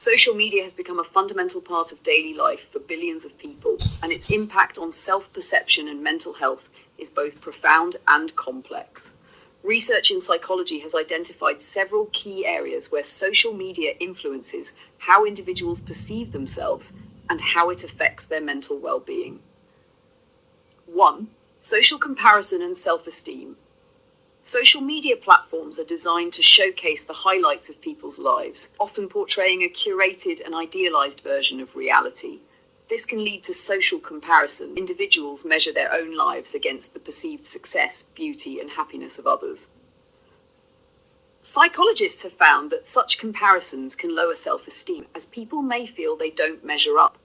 Social media has become a fundamental part of daily life for billions of people, and its impact on self-perception and mental health is both profound and complex. Research in psychology has identified several key areas where social media influences how individuals perceive themselves and how it affects their mental well-being. 1. Social comparison and self-esteem. Social media platforms are designed to showcase the highlights of people's lives, often portraying a curated and idealized version of reality. This can lead to social comparison. Individuals measure their own lives against the perceived success, beauty, and happiness of others. Psychologists have found that such comparisons can lower self-esteem, as people may feel they don't measure up.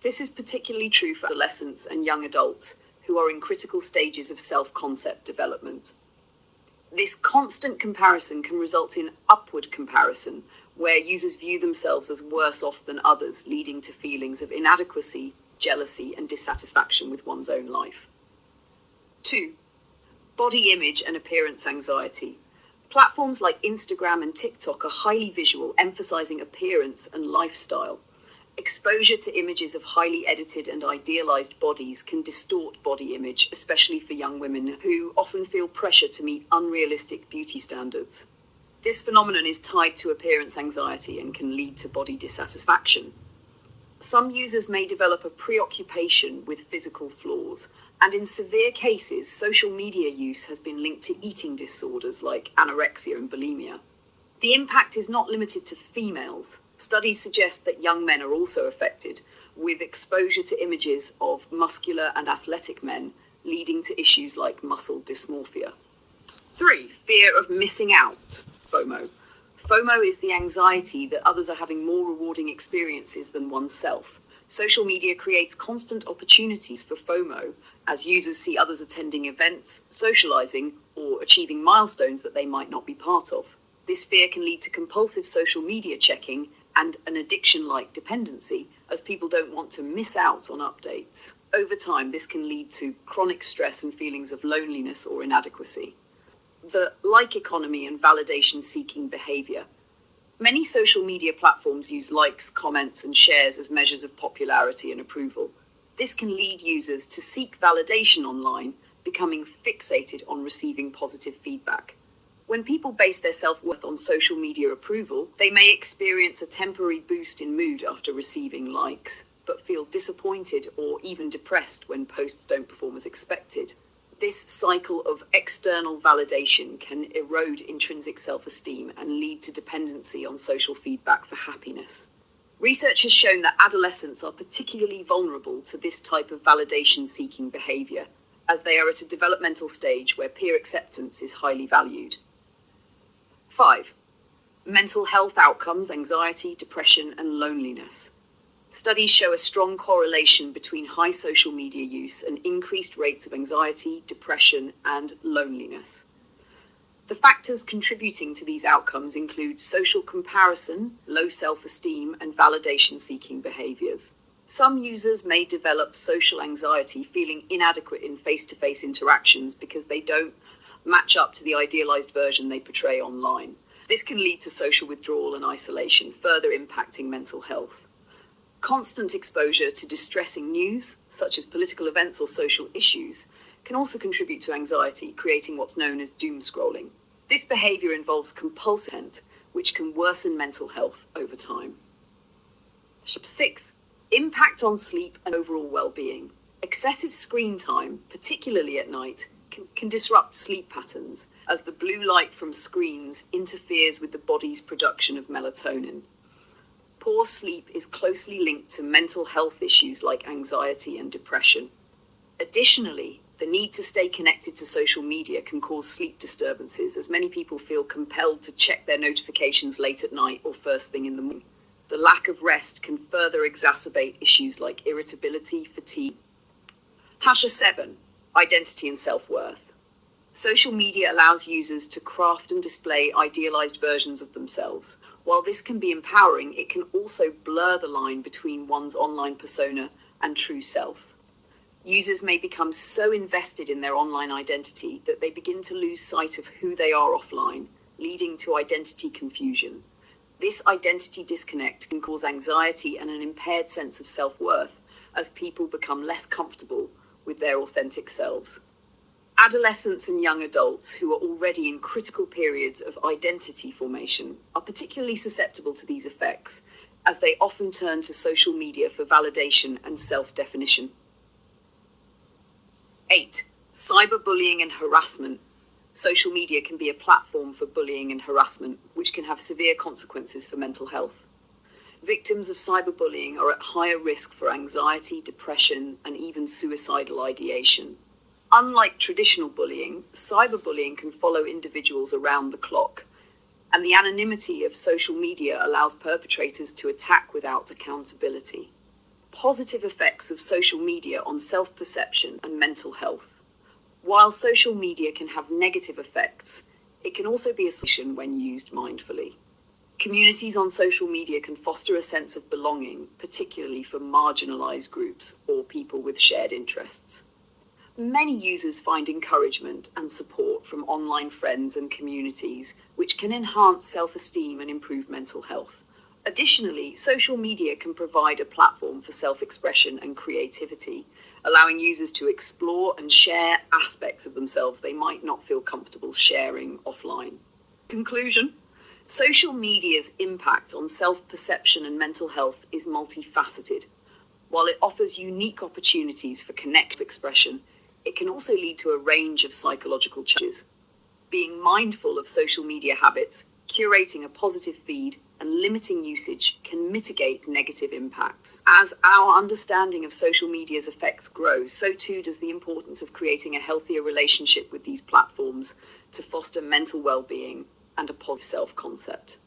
This is particularly true for adolescents and young adults, who are in critical stages of self-concept development. This constant comparison can result in upward comparison, where users view themselves as worse off than others, leading to feelings of inadequacy, jealousy, and dissatisfaction with one's own life. 2. Body image and appearance anxiety. Platforms like Instagram and TikTok are highly visual, emphasizing appearance and lifestyle. Exposure to images of highly edited and idealized bodies can distort body image, especially for young women who often feel pressure to meet unrealistic beauty standards. This phenomenon is tied to appearance anxiety and can lead to body dissatisfaction. Some users may develop a preoccupation with physical flaws, and in severe cases, social media use has been linked to eating disorders like anorexia and bulimia. The impact is not limited to females. Studies suggest that young men are also affected, with exposure to images of muscular and athletic men leading to issues like muscle dysmorphia. 3. Fear of missing out, FOMO. FOMO is the anxiety that others are having more rewarding experiences than oneself. Social media creates constant opportunities for FOMO, as users see others attending events, socializing, or achieving milestones that they might not be part of. This fear can lead to compulsive social media checking and an addiction-like dependency, as people don't want to miss out on updates. Over time, this can lead to chronic stress and feelings of loneliness or inadequacy. The like economy and validation-seeking behavior. Many social media platforms use likes, comments, and shares as measures of popularity and approval. This can lead users to seek validation online, becoming fixated on receiving positive feedback. When people base their self-worth on social media approval, they may experience a temporary boost in mood after receiving likes, but feel disappointed or even depressed when posts don't perform as expected. This cycle of external validation can erode intrinsic self-esteem and lead to dependency on social feedback for happiness. Research has shown that adolescents are particularly vulnerable to this type of validation-seeking behavior, as they are at a developmental stage where peer acceptance is highly valued. 5. Mental health outcomes, anxiety, depression, and loneliness. Studies show a strong correlation between high social media use and increased rates of anxiety, depression, and loneliness. The factors contributing to these outcomes include social comparison, low self-esteem, and validation-seeking behaviors. Some users may develop social anxiety, feeling inadequate in face-to-face interactions because they don't match up to the idealized version they portray online. This can lead to social withdrawal and isolation, further impacting mental health. Constant exposure to distressing news, such as political events or social issues, can also contribute to anxiety, creating what's known as doom scrolling. This behavior involves compulsive content, which can worsen mental health over time. 6. Impact on sleep and overall well-being. Excessive screen time, particularly at night, can disrupt sleep patterns, as the blue light from screens interferes with the body's production of melatonin. Poor sleep is closely linked to mental health issues like anxiety and depression. Additionally, the need to stay connected to social media can cause sleep disturbances, as many people feel compelled to check their notifications late at night or first thing in the morning. The lack of rest can further exacerbate issues like irritability, fatigue. 7. Identity and self-worth. Social media allows users to craft and display idealized versions of themselves. While this can be empowering, it can also blur the line between one's online persona and true self. Users may become so invested in their online identity that they begin to lose sight of who they are offline, leading to identity confusion. This identity disconnect can cause anxiety and an impaired sense of self-worth as people become less comfortable with their authentic selves. Adolescents and young adults who are already in critical periods of identity formation are particularly susceptible to these effects, as they often turn to social media for validation and self-definition. 8. Cyberbullying and harassment. Social media can be a platform for bullying and harassment, which can have severe consequences for mental health. Victims of cyberbullying are at higher risk for anxiety, depression, and even suicidal ideation. Unlike traditional bullying, cyberbullying can follow individuals around the clock, and the anonymity of social media allows perpetrators to attack without accountability. Positive effects of social media on self-perception and mental health. While social media can have negative effects, it can also be a solution when used mindfully. Communities on social media can foster a sense of belonging, particularly for marginalized groups or people with shared interests. Many users find encouragement and support from online friends and communities, which can enhance self-esteem and improve mental health. Additionally, social media can provide a platform for self-expression and creativity, allowing users to explore and share aspects of themselves they might not feel comfortable sharing offline. Conclusion: social media's impact on self-perception and mental health is multifaceted. While it offers unique opportunities for connective expression, it can also lead to a range of psychological challenges. Being mindful of social media habits, curating a positive feed, and limiting usage can mitigate negative impacts. As our understanding of social media's effects grows, so too does the importance of creating a healthier relationship with these platforms to foster mental well-being and a positive self-concept.